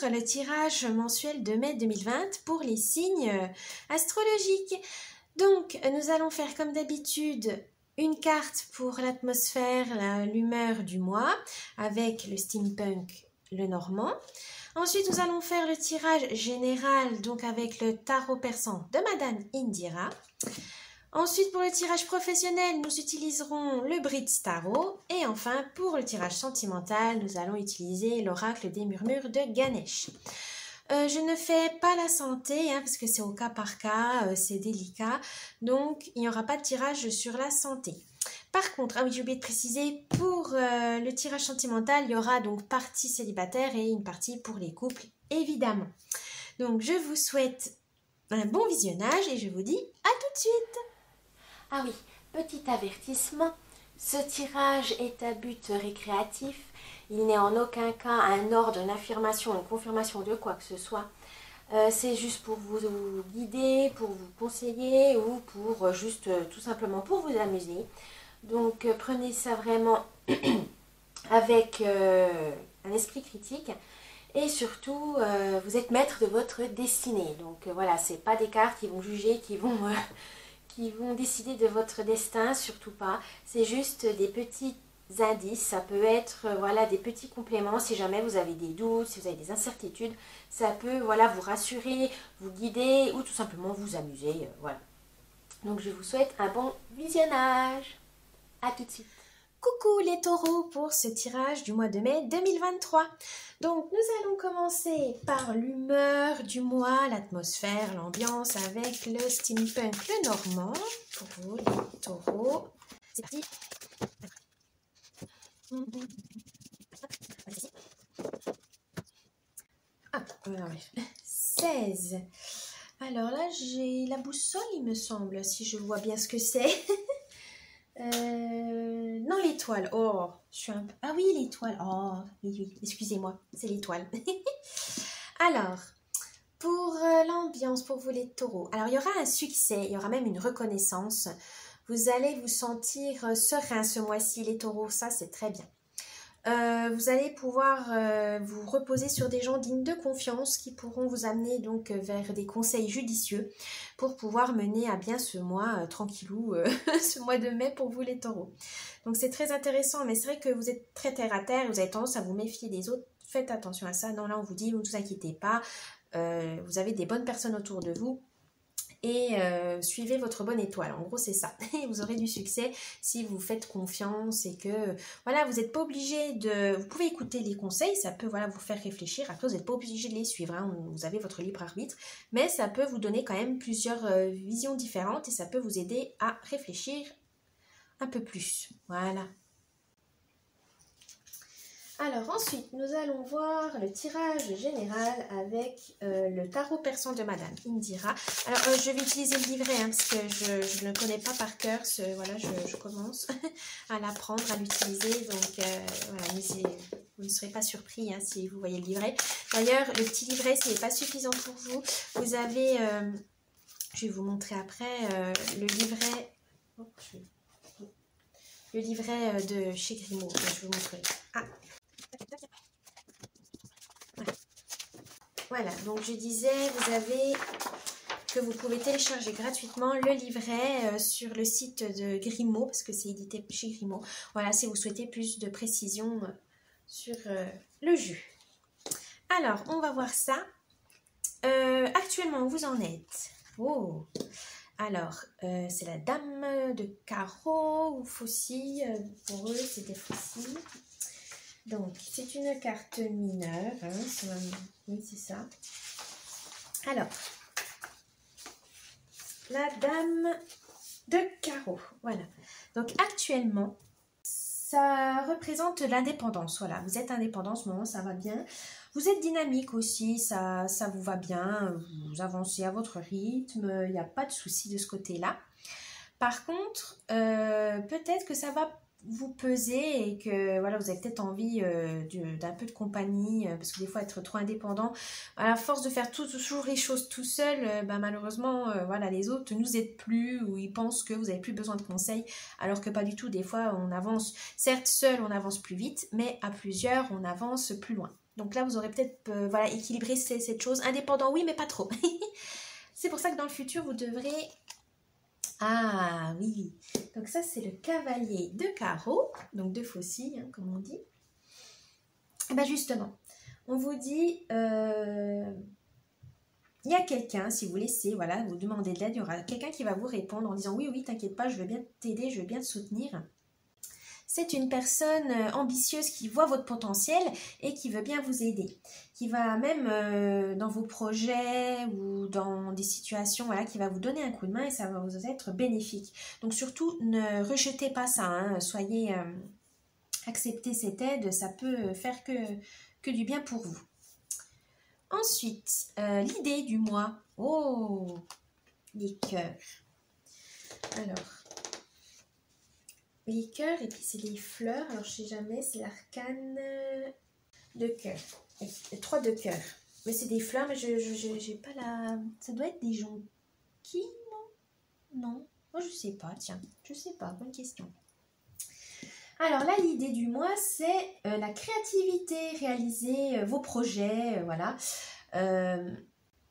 le tirage mensuel de mai 2020 pour les signes astrologiques. Donc, nous allons faire comme d'habitude une carte pour l'atmosphère, l'humeur du mois avec le steampunk, le normand. Ensuite, nous allons faire le tirage général, donc avec le tarot persan de Madame Indira. Ensuite, pour le tirage professionnel, nous utiliserons le Bridge Tarot. Et enfin, pour le tirage sentimental, nous allons utiliser l'oracle des murmures de Ganesh. Je ne fais pas la santé, parce que c'est au cas par cas, c'est délicat. Donc, il n'y aura pas de tirage sur la santé. Par contre, oui, j'ai oublié de préciser, pour le tirage sentimental, il y aura donc partie célibataire et une partie pour les couples, évidemment. Donc, je vous souhaite un bon visionnage et je vous dis à tout de suite. Ah oui, petit avertissement, ce tirage est à but récréatif. Il n'est en aucun cas un ordre, une affirmation, une confirmation de quoi que ce soit. C'est juste pour vous guider, pour vous conseiller ou pour juste tout simplement pour vous amuser. Donc prenez ça vraiment avec un esprit critique et surtout vous êtes maître de votre destinée. Donc voilà, c'est pas des cartes qui vont juger, qui vont décider de votre destin, surtout pas. C'est juste des petits indices, ça peut être voilà, des petits compléments si jamais vous avez des doutes, si vous avez des incertitudes. Ça peut voilà, vous rassurer, vous guider ou tout simplement vous amuser. Voilà. Donc je vous souhaite un bon visionnage. À tout de suite. Coucou les taureaux pour ce tirage du mois de mai 2023. Donc nous allons commencer par l'humeur du mois, l'atmosphère, l'ambiance avec le steampunk, le normand. Pour vous les taureaux. C'est parti. Ah, voilà, 16. Alors là, j'ai la boussole, il me semble, si je vois bien ce que c'est. Non, l'étoile. Oh, je suis un peu... Ah oui, l'étoile. Oh, oui, excusez-moi, c'est l'étoile. Alors, pour l'ambiance, pour vous les taureaux. Alors, il y aura un succès, il y aura même une reconnaissance. Vous allez vous sentir serein ce mois-ci, les taureaux. Ça, c'est très bien. Vous allez pouvoir vous reposer sur des gens dignes de confiance qui pourront vous amener donc vers des conseils judicieux pour pouvoir mener à bien ce mois tranquillou, ce mois de mai pour vous les taureaux. Donc c'est très intéressant, mais c'est vrai que vous êtes très terre à terre, vous avez tendance à vous méfier des autres. Faites attention à ça. Non, là on vous dit, ne vous inquiétez pas, vous avez des bonnes personnes autour de vous. Et suivez votre bonne étoile, en gros c'est ça, vous aurez du succès si vous faites confiance et que voilà, vous n'êtes pas obligé de, vous pouvez écouter les conseils, ça peut voilà, vous faire réfléchir, après vous n'êtes pas obligé de les suivre, hein. Vous avez votre libre arbitre, mais ça peut vous donner quand même plusieurs visions différentes et ça peut vous aider à réfléchir un peu plus, voilà. Alors ensuite, nous allons voir le tirage général avec le tarot persan de Madame Indira. Alors je vais utiliser le livret parce que je ne le connais pas par cœur. Voilà, je commence à l'apprendre, à l'utiliser. Donc voilà, mais vous ne serez pas surpris si vous voyez le livret. D'ailleurs, le petit livret, ce n'est pas suffisant pour vous. Vous avez, je vais vous montrer après, le livret... Oh, le livret de chez Grimaud. Je vais vous montrer. Ah. Voilà, donc je disais, vous avez que vous pouvez télécharger gratuitement le livret sur le site de Grimaud, parce que c'est édité chez Grimaud. Voilà, si vous souhaitez plus de précision sur le jus. Alors, on va voir ça. Actuellement, vous en êtes. Oh. Alors, c'est la dame de carreau ou faucille. Pour eux, c'est des faucilles. Donc, c'est une carte mineure. Oui, c'est ça. Alors, la dame de carreau. Voilà. Donc, actuellement, ça représente l'indépendance. Voilà, vous êtes indépendant en ce moment, ça va bien. Vous êtes dynamique aussi, ça vous va bien. Vous avancez à votre rythme, il n'y a pas de souci de ce côté-là. Par contre, peut-être que ça va vous peser et que voilà, vous avez peut-être envie d'un peu de compagnie parce que des fois être trop indépendant, à force de faire toujours les choses tout seul, malheureusement voilà, les autres ne nous aident plus ou ils pensent que vous n'avez plus besoin de conseils alors que pas du tout. Des fois on avance, certes seul on avance plus vite, mais à plusieurs on avance plus loin. Donc là, vous aurez peut-être voilà, équilibré cette chose. Indépendant, oui, mais pas trop. C'est pour ça que dans le futur, vous devrez... Ah oui, donc ça c'est le cavalier de carreau, donc de faucille, hein, comme on dit. Et bien justement, on vous dit, il y a quelqu'un, si vous laissez, voilà, vous demandez de l'aide, il y aura quelqu'un qui va vous répondre en disant oui, oui, t'inquiète pas, je veux bien t'aider, je veux bien te soutenir. C'est une personne ambitieuse qui voit votre potentiel et qui veut bien vous aider. Qui va même dans vos projets ou dans des situations, voilà, qui va vous donner un coup de main et ça va vous être bénéfique. Donc surtout, ne rejetez pas ça. Hein. Soyez, acceptez cette aide, ça peut faire que du bien pour vous. Ensuite, l'idée du mois. Oh, les cœurs. Alors... les cœurs et puis c'est les fleurs, alors je sais jamais, c'est l'arcane de cœur, 3 de cœur, mais c'est des fleurs, mais je j'ai pas la, ça doit être des jonquilles, non, moi je sais pas, tiens, je sais pas, bonne question. Alors là, l'idée du mois, c'est la créativité, réaliser vos projets, voilà,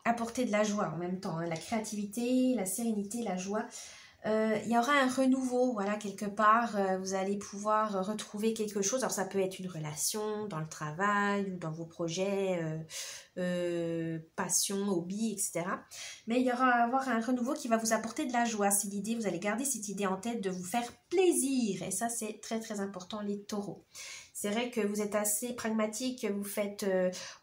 apporter de la joie en même temps, hein, la créativité, la sérénité, la joie. Il y aura un renouveau, voilà, quelque part, vous allez pouvoir retrouver quelque chose, alors ça peut être une relation dans le travail ou dans vos projets, passion, hobby, etc. Mais il y aura avoir un renouveau qui va vous apporter de la joie, c'est l'idée, vous allez garder cette idée en tête de vous faire plaisir, et ça c'est très très important les taureaux. C'est vrai que vous êtes assez pragmatique, vous faites,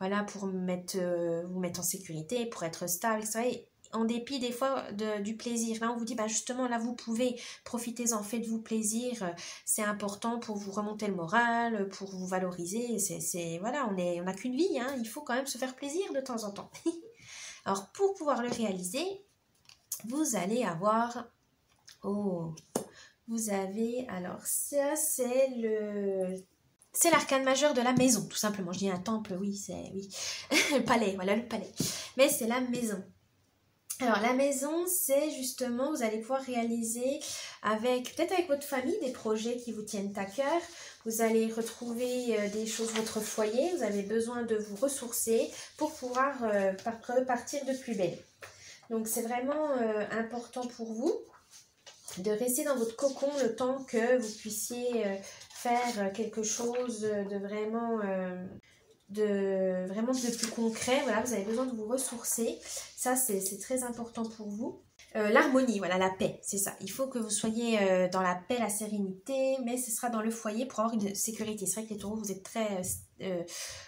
voilà, pour vous mettre en sécurité, pour être stable, etc. En dépit des fois du plaisir. Là, on vous dit, bah justement, là, vous pouvez, profitez-en, faites-vous plaisir. C'est important pour vous remonter le moral, pour vous valoriser. Voilà, on n'a qu'une vie, hein, il faut quand même se faire plaisir de temps en temps. Alors, pour pouvoir le réaliser, vous allez avoir... Oh, vous avez... Alors, ça, c'est le... C'est l'arcane majeur de la maison, tout simplement. Je dis un temple, oui, c'est... Oui. Le palais, voilà, le palais. Mais c'est la maison. Alors la maison, c'est justement, vous allez pouvoir réaliser peut-être avec votre famille, des projets qui vous tiennent à cœur. Vous allez retrouver des choses, votre foyer, vous avez besoin de vous ressourcer pour pouvoir repartir de plus belle. Donc c'est vraiment important pour vous de rester dans votre cocon le temps que vous puissiez faire quelque chose de vraiment... de plus concret, voilà, vous avez besoin de vous ressourcer, ça c'est très important pour vous. L'harmonie, voilà, la paix, c'est ça, il faut que vous soyez dans la paix, la sérénité, mais ce sera dans le foyer pour avoir une sécurité. C'est vrai que les taureaux, vous êtes très,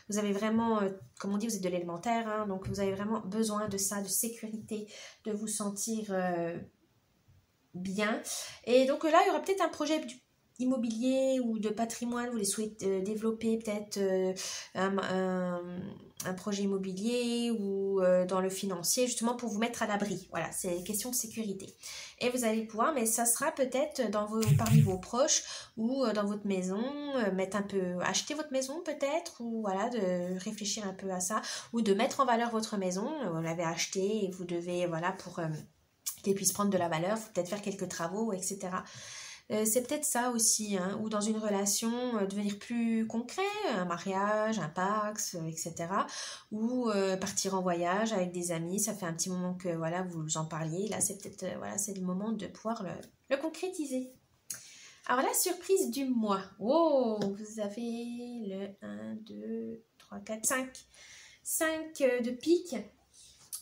vous avez vraiment, comme on dit, vous êtes de l'élémentaire, hein, donc vous avez vraiment besoin de ça, de sécurité, de vous sentir bien. Et donc là, il y aura peut-être un projet immobilier ou de patrimoine, vous voulez souhaiter développer peut-être un projet immobilier ou dans le financier, justement pour vous mettre à l'abri. Voilà, c'est question de sécurité. Et vous allez pouvoir, mais ça sera peut-être parmi vos proches ou dans votre maison, acheter votre maison peut-être, ou voilà, de réfléchir un peu à ça, ou de mettre en valeur votre maison. Vous l'avez achetée et vous devez, voilà, pour qu'elle puisse prendre de la valeur, il faut peut-être faire quelques travaux, etc. C'est peut-être ça aussi, hein, ou dans une relation, devenir plus concret, un mariage, un pax, etc. Ou partir en voyage avec des amis, ça fait un petit moment que voilà, vous en parliez, là c'est peut-être voilà, c'est le moment de pouvoir le concrétiser. Alors la surprise du mois, oh, vous avez le 1, 2, 3, 4, 5. 5 de pique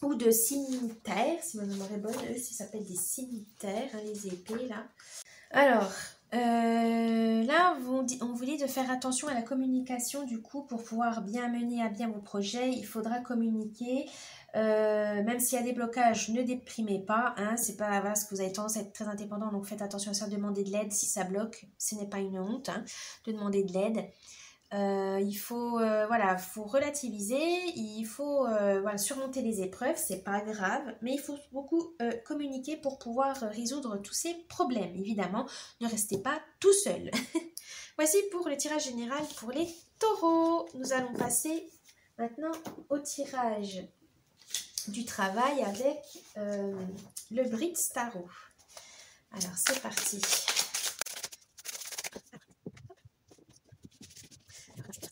ou de cimetière, si ma mémoire est bonne, eux, ça s'appelle des cimetières, hein, les épées là. Alors, là, on vous dit de faire attention à la communication, du coup, pour pouvoir bien mener à bien vos projets, il faudra communiquer, même s'il y a des blocages, ne déprimez pas, hein, c'est pas parce que vous avez tendance à être très indépendant, donc faites attention à ça, demander de l'aide si ça bloque, ce n'est pas une honte, hein, de demander de l'aide. Il faut, faut relativiser, il faut voilà, surmonter les épreuves, c'est pas grave, mais il faut beaucoup communiquer pour pouvoir résoudre tous ces problèmes. Évidemment, ne restez pas tout seul. Voici pour le tirage général pour les taureaux. Nous allons passer maintenant au tirage du travail avec le Britz Tarot. Alors, c'est parti.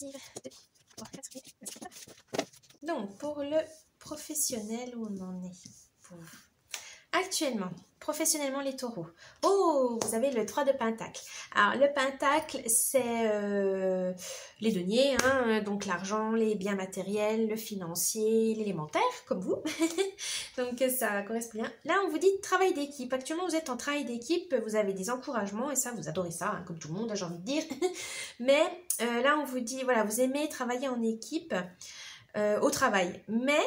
2, 3, 4, Donc, pour le professionnel, où on en est pour vous? Actuellement, professionnellement les taureaux. Oh, vous avez le 3 de pentacle. Alors, le pentacle, c'est les deniers, hein, donc l'argent, les biens matériels, le financier, l'élémentaire, comme vous. Donc, ça correspond bien. Là, on vous dit travail d'équipe. Actuellement, vous êtes en travail d'équipe, vous avez des encouragements, et ça, vous adorez ça, hein, comme tout le monde, j'ai envie de dire. Mais là, on vous dit, voilà, vous aimez travailler en équipe au travail. Mais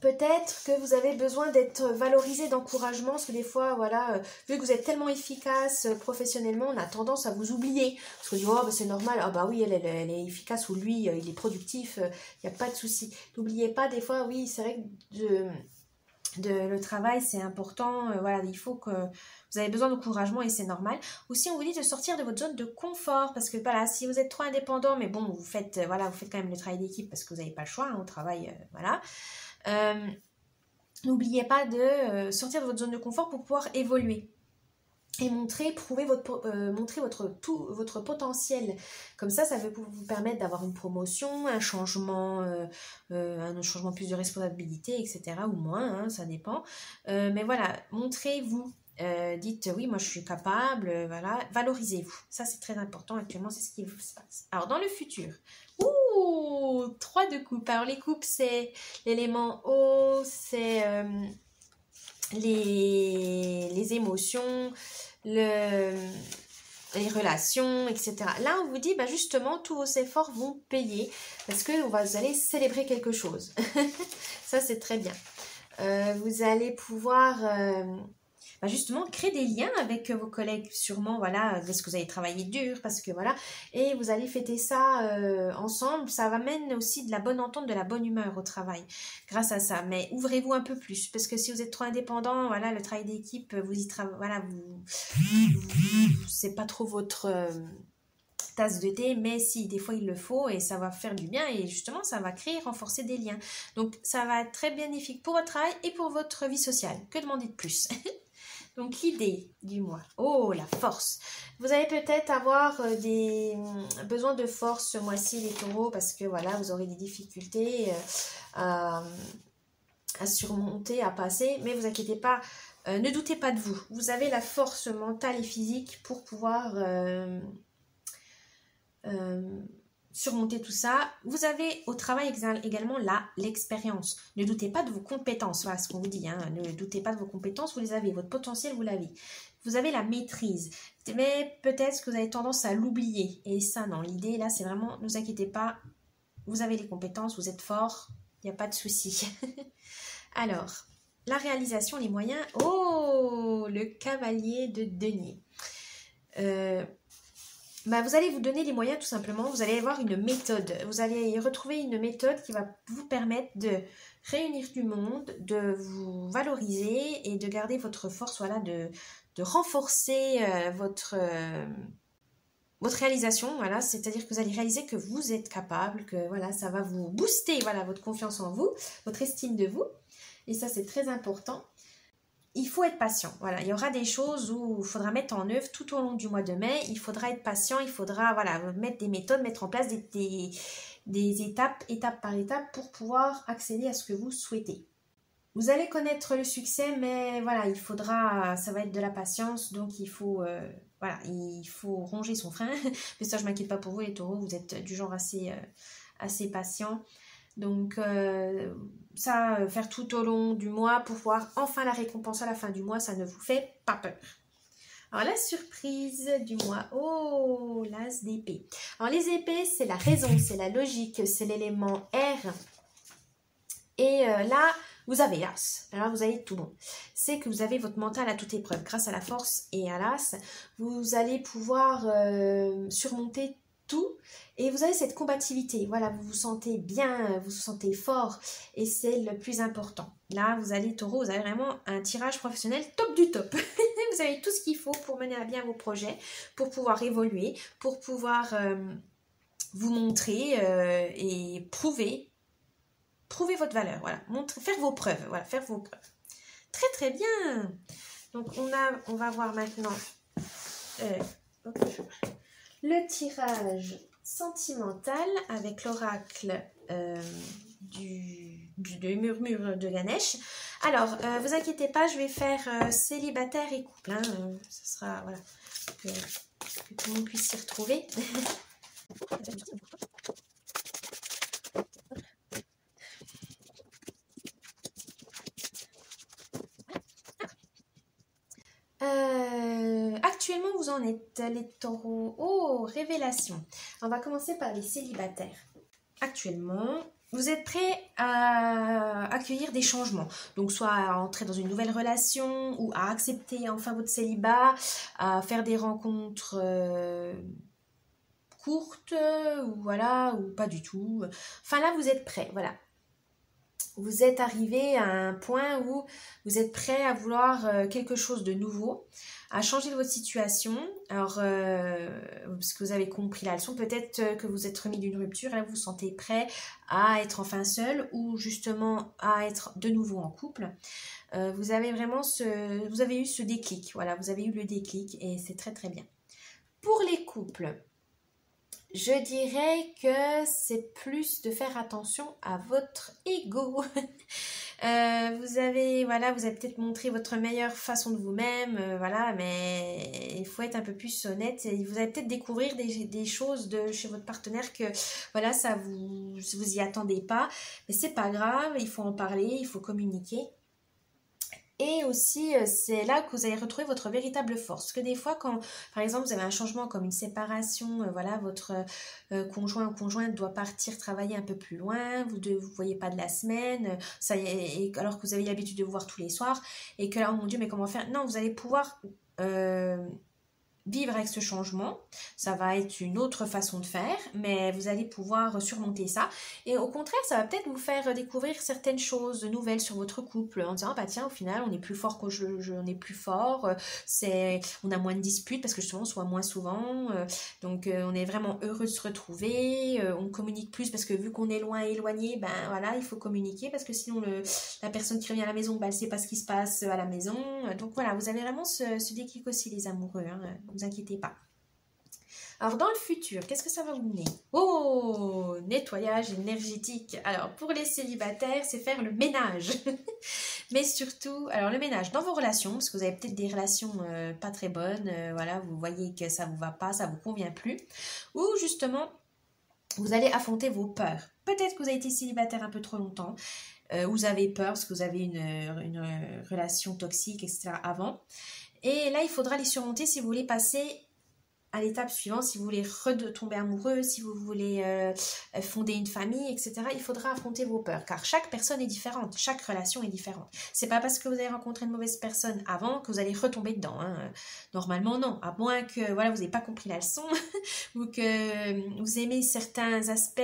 peut-être que vous avez besoin d'être valorisé d'encouragement, parce que des fois, voilà, vu que vous êtes tellement efficace professionnellement, on a tendance à vous oublier. Parce qu'on dit, oh, bah, c'est normal, ah bah oui, elle est efficace, ou lui, il est productif, il n'y a pas de souci. N'oubliez pas, des fois, oui, c'est vrai que le travail, c'est important, voilà, il faut que vous avez besoin d'encouragement et c'est normal. Aussi, on vous dit de sortir de votre zone de confort, parce que voilà, si vous êtes trop indépendant, mais bon, vous faites quand même le travail d'équipe, parce que vous n'avez pas le choix, hein, au travail, voilà. N'oubliez pas de sortir de votre zone de confort pour pouvoir évoluer et montrer votre potentiel. Comme ça va vous permettre d'avoir une promotion, un changement plus de responsabilité, etc. ou moins, hein, ça dépend. Mais voilà, montrez-vous. Dites oui, moi je suis capable, voilà, valorisez-vous. Ça c'est très important actuellement, c'est ce qui se passe. Alors dans le futur, 3 de coupe. Alors les coupes c'est l'élément eau, c'est les émotions, les relations, etc. Là on vous dit bah justement tous vos efforts vont payer parce que vous allez célébrer quelque chose. Ça c'est très bien. Vous allez pouvoir justement créer des liens avec vos collègues sûrement, voilà, parce que vous allez travailler dur, parce que voilà, et vous allez fêter ça ensemble, ça amène aussi de la bonne entente, de la bonne humeur au travail, grâce à ça, mais ouvrez-vous un peu plus, parce que si vous êtes trop indépendant, voilà, le travail d'équipe, vous y travaillez, voilà, c'est pas trop votre tasse de thé, mais si, des fois il le faut et ça va faire du bien et justement ça va créer, renforcer des liens, donc ça va être très bénéfique pour votre travail et pour votre vie sociale, que demander de plus? Donc l'idée du mois, oh la force, vous allez peut-être avoir des besoins de force ce mois-ci les taureaux parce que voilà vous aurez des difficultés à surmonter, à passer, mais vous inquiétez pas, ne doutez pas de vous, vous avez la force mentale et physique pour pouvoir surmonter tout ça. Vous avez au travail également l'expérience. Ne doutez pas de vos compétences, voilà ce qu'on vous dit, hein. Ne doutez pas de vos compétences, vous les avez, votre potentiel vous l'avez. Vous avez la maîtrise, mais peut-être que vous avez tendance à l'oublier. Et ça non, l'idée là c'est vraiment, ne vous inquiétez pas, vous avez les compétences, vous êtes fort, il n'y a pas de souci. Alors, la réalisation, les moyens, oh, le cavalier de denier. Vous allez vous donner les moyens tout simplement, vous allez avoir une méthode, vous allez retrouver une méthode qui va vous permettre de réunir du monde, de vous valoriser et de garder votre force, voilà, de renforcer votre réalisation, voilà, c'est-à-dire que vous allez réaliser que vous êtes capable, que voilà, ça va vous booster, voilà, votre confiance en vous, votre estime de vous, et ça c'est très important. Il faut être patient, voilà, il y aura des choses où il faudra mettre en œuvre tout au long du mois de mai, il faudra être patient, il faudra voilà, mettre des méthodes, mettre en place des étapes, étape par étape pour pouvoir accéder à ce que vous souhaitez. Vous allez connaître le succès, mais voilà, ça va être de la patience, donc il faut ronger son frein, mais ça je m'inquiète pas pour vous les taureaux, vous êtes du genre assez patient. Donc faire tout au long du mois pour voir enfin la récompense à la fin du mois, ça ne vous fait pas peur. Alors la surprise du mois, oh, l'as d'épée. Alors les épées, c'est la raison, c'est la logique, c'est l'élément R. Et là, vous avez l'as, là vous avez tout bon. C'est que vous avez votre mental à toute épreuve. Grâce à la force et à l'as, vous allez pouvoir surmonter tout et vous avez cette combativité, voilà, vous vous sentez bien, vous vous sentez fort et c'est le plus important. Là vous allez taureau, vous avez vraiment un tirage professionnel top du top. Vous avez tout ce qu'il faut pour mener à bien vos projets, pour pouvoir évoluer, pour pouvoir vous montrer et prouver votre valeur, voilà, faire vos preuves, voilà, faire vos preuves. Très très bien. Donc on va voir maintenant le tirage sentimental avec l'oracle du murmure de Ganesh. Alors, vous inquiétez pas, je vais faire célibataire et couple. Hein, ça sera, voilà, que tout le monde puisse s'y retrouver. Actuellement, vous en êtes, les taureaux. Oh, révélation. On va commencer par les célibataires. Actuellement, vous êtes prêts à accueillir des changements. Donc, soit à entrer dans une nouvelle relation ou à accepter enfin votre célibat, à faire des rencontres courtes ou voilà, ou pas du tout. Enfin là, vous êtes prêts, voilà. Vous êtes arrivé à un point où vous êtes prêt à vouloir quelque chose de nouveau, à changer de votre situation. Alors, parce que vous avez compris la leçon, peut-être que vous êtes remis d'une rupture, là vous vous sentez prêt à être enfin seul ou justement à être de nouveau en couple. Vous avez vraiment vous avez eu ce déclic, voilà, vous avez eu le déclic et c'est très très bien. Pour les couples, je dirais que c'est plus de faire attention à votre ego. Vous avez peut-être montré votre meilleure façon de vous-même, voilà, mais il faut être un peu plus honnête. Et vous allez peut-être découvrir des choses chez votre partenaire que, voilà, vous y attendez pas. Mais c'est pas grave, il faut en parler, il faut communiquer. Et aussi, c'est là que vous allez retrouver votre véritable force. Parce que des fois, quand, par exemple, vous avez un changement comme une séparation, voilà, votre conjoint ou conjointe doit partir travailler un peu plus loin, vous ne vous voyez pas de la semaine, ça y est, alors que vous avez l'habitude de vous voir tous les soirs, et que là, oh mon Dieu, mais comment faire? Non, vous allez pouvoir vivre avec ce changement, ça va être une autre façon de faire, mais vous allez pouvoir surmonter ça. Et au contraire, ça va peut-être vous faire découvrir certaines choses nouvelles sur votre couple, en disant, bah tiens, au final, on est plus fort on est plus fort, on a moins de disputes parce que justement, on se voit moins souvent, donc on est vraiment heureux de se retrouver, on communique plus parce que vu qu'on est éloigné, ben voilà, il faut communiquer parce que sinon la personne qui revient à la maison, ben, elle ne sait pas ce qui se passe à la maison. Donc voilà, vous avez vraiment ce déclic aussi, les amoureux, hein, ne vous inquiétez pas. Alors dans le futur, qu'est-ce que ça va vous mener? Oh, nettoyage énergétique. Alors pour les célibataires, c'est faire le ménage. Mais surtout, alors le ménage dans vos relations, parce que vous avez peut-être des relations pas très bonnes, voilà, vous voyez que ça vous va pas, ça vous convient plus. Ou justement, vous allez affronter vos peurs. Peut-être que vous avez été célibataire un peu trop longtemps, vous avez peur parce que vous avez une relation toxique, etc. avant. Et là, il faudra les surmonter si vous voulez passer à l'étape suivante, si vous voulez retomber amoureux, si vous voulez fonder une famille, etc. Il faudra affronter vos peurs, car chaque personne est différente, chaque relation est différente. C'est pas parce que vous avez rencontré une mauvaise personne avant que vous allez retomber dedans, hein. Normalement, non. À moins que voilà, vous n'ayez pas compris la leçon ou que vous aimez certains aspects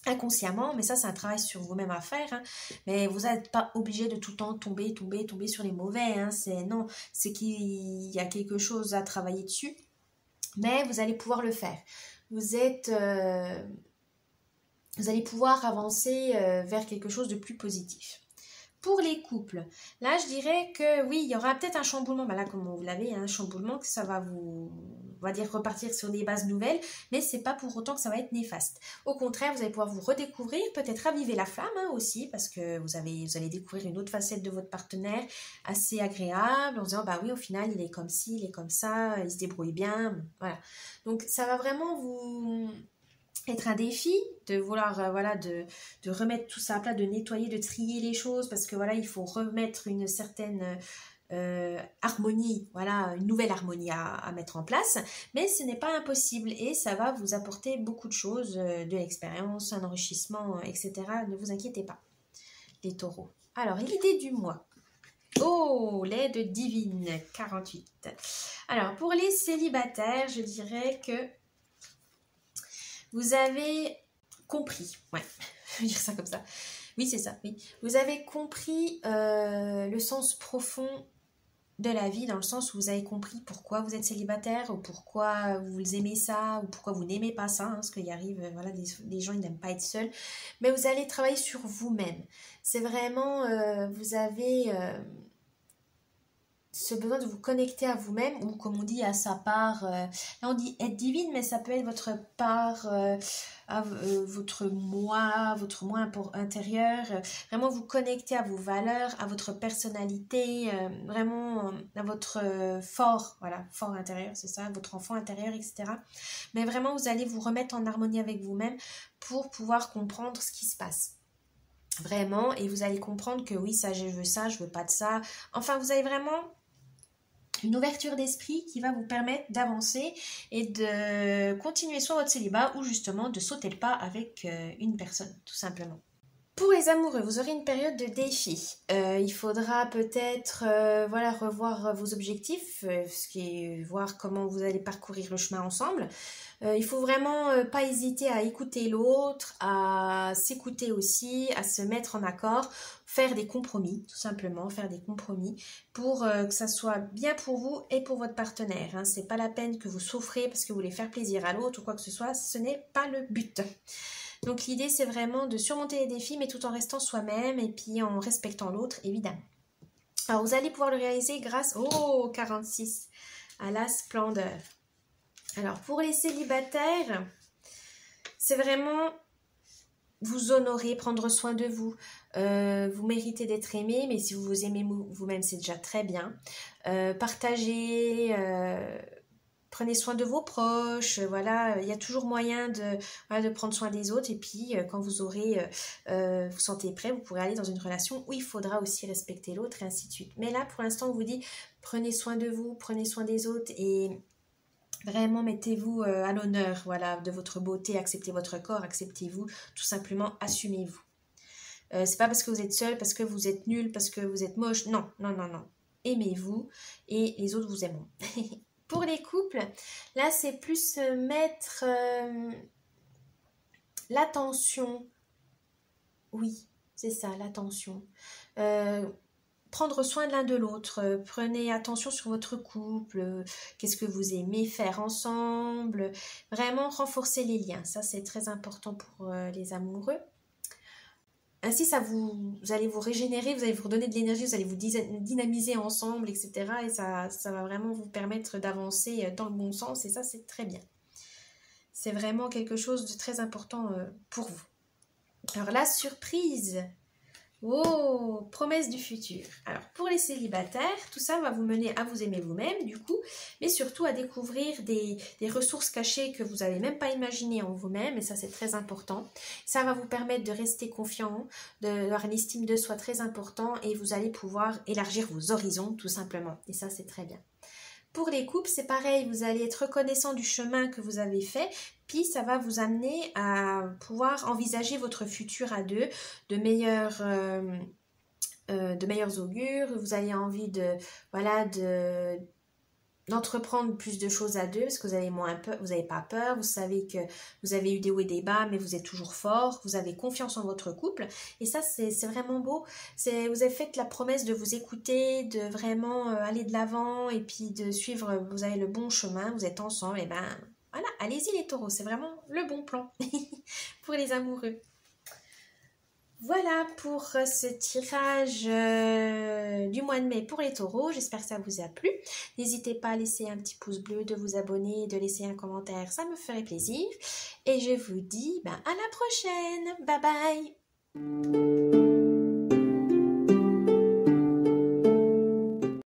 inconsciemment, mais ça c'est un travail sur vous-même à faire, hein. Mais vous n'êtes pas obligé de tout le temps tomber sur les mauvais, hein. C'est qu'il y a quelque chose à travailler dessus, mais vous allez pouvoir le faire. Vous allez pouvoir avancer vers quelque chose de plus positif. Pour les couples, là je dirais que oui, il y aura peut-être un chamboulement, ben là comme vous l'avez, un chamboulement, que ça va on va dire repartir sur des bases nouvelles, mais c'est pas pour autant que ça va être néfaste. Au contraire, vous allez pouvoir vous redécouvrir, peut-être raviver la flamme, hein, aussi, parce que vous allez découvrir une autre facette de votre partenaire assez agréable, en disant bah oui, au final il est comme ci, il est comme ça, il se débrouille bien, voilà. Donc ça va vraiment vous être un défi de vouloir voilà de remettre tout ça à plat, de nettoyer, de trier les choses, parce que voilà, il faut remettre une certaine harmonie, voilà, une nouvelle harmonie à mettre en place, mais ce n'est pas impossible et ça va vous apporter beaucoup de choses, de l'expérience, un enrichissement, etc. Ne vous inquiétez pas, les taureaux. Alors, l'idée du mois. Oh, l'aide divine, 48. Alors, pour les célibataires, je dirais que vous avez compris, ouais, je vais dire ça comme ça. Oui, c'est ça, oui. Vous avez compris le sens profond de la vie, dans le sens où vous avez compris pourquoi vous êtes célibataire, ou pourquoi vous aimez ça, ou pourquoi vous n'aimez pas ça, hein, parce qu'il arrive, voilà, des gens, ils n'aiment pas être seuls. Mais vous allez travailler sur vous-même. C'est vraiment, vous avez ce besoin de vous connecter à vous-même, ou comme on dit, à sa part, là on dit être divine, mais ça peut être votre part, votre moi intérieur, vraiment vous connecter à vos valeurs, à votre personnalité, vraiment à votre fort, voilà, fort intérieur, c'est ça, votre enfant intérieur, etc. Mais vraiment, vous allez vous remettre en harmonie avec vous-même pour pouvoir comprendre ce qui se passe. Vraiment, et vous allez comprendre que oui, ça, je veux pas de ça. Enfin, vous avez vraiment une ouverture d'esprit qui va vous permettre d'avancer et de continuer soit votre célibat ou justement de sauter le pas avec une personne, tout simplement. Pour les amoureux, vous aurez une période de défi. Il faudra peut-être voilà, revoir vos objectifs, voir comment vous allez parcourir le chemin ensemble. Il faut vraiment pas hésiter à écouter l'autre, à s'écouter aussi, à se mettre en accord, faire des compromis, tout simplement, faire des compromis pour que ça soit bien pour vous et pour votre partenaire. Hein. C'est pas la peine que vous souffrez parce que vous voulez faire plaisir à l'autre ou quoi que ce soit, ce n'est pas le but. Donc l'idée c'est vraiment de surmonter les défis mais tout en restant soi-même et puis en respectant l'autre évidemment. Alors vous allez pouvoir le réaliser grâce au 46 à la splendeur. Alors pour les célibataires, c'est vraiment vous honorer, prendre soin de vous. Vous méritez d'être aimé, mais si vous vous aimez vous-même c'est déjà très bien. Partagez... Prenez soin de vos proches, voilà, il y a toujours moyen de prendre soin des autres et puis quand vous vous sentez prêt, vous pourrez aller dans une relation où il faudra aussi respecter l'autre et ainsi de suite. Mais là, pour l'instant, on vous dit, prenez soin de vous, prenez soin des autres et vraiment mettez-vous à l'honneur, voilà, de votre beauté, acceptez votre corps, acceptez-vous, tout simplement, assumez-vous. C'est pas parce que vous êtes seul, parce que vous êtes nul, parce que vous êtes moche, non, non, non, non. Aimez-vous et les autres vous aimeront. Pour les couples, là c'est plus mettre l'attention, oui, c'est ça, l'attention. Prendre soin de l'un de l'autre, prenez attention sur votre couple, qu'est-ce que vous aimez faire ensemble, vraiment renforcer les liens, ça c'est très important pour les amoureux. Ainsi, vous allez vous régénérer, vous allez vous redonner de l'énergie, vous allez vous dynamiser ensemble, etc. Et ça va vraiment vous permettre d'avancer dans le bon sens. Et ça, c'est très bien. C'est vraiment quelque chose de très important pour vous. Alors, la surprise. Oh, promesse du futur. Alors, pour les célibataires, tout ça va vous mener à vous aimer vous-même, du coup, mais surtout à découvrir des ressources cachées que vous n'avez même pas imaginées en vous-même, et ça, c'est très important. Ça va vous permettre de rester confiant, d'avoir une estime de soi très important, et vous allez pouvoir élargir vos horizons, tout simplement. Et ça, c'est très bien. Pour les couples, c'est pareil, vous allez être reconnaissant du chemin que vous avez fait, puis ça va vous amener à pouvoir envisager votre futur à deux, de meilleurs augures, vous avez envie d'entreprendre plus de choses à deux parce que vous avez moins peur, vous n'avez pas peur, vous savez que vous avez eu des hauts et des bas mais vous êtes toujours fort, vous avez confiance en votre couple et ça c'est vraiment beau, vous avez fait la promesse de vous écouter, de vraiment aller de l'avant et puis de suivre, vous avez le bon chemin, vous êtes ensemble et ben voilà, allez-y les taureaux, c'est vraiment le bon plan pour les amoureux. Voilà pour ce tirage du mois de mai pour les taureaux. J'espère que ça vous a plu. N'hésitez pas à laisser un petit pouce bleu, de vous abonner, de laisser un commentaire. Ça me ferait plaisir. Et je vous dis à la prochaine. Bye bye.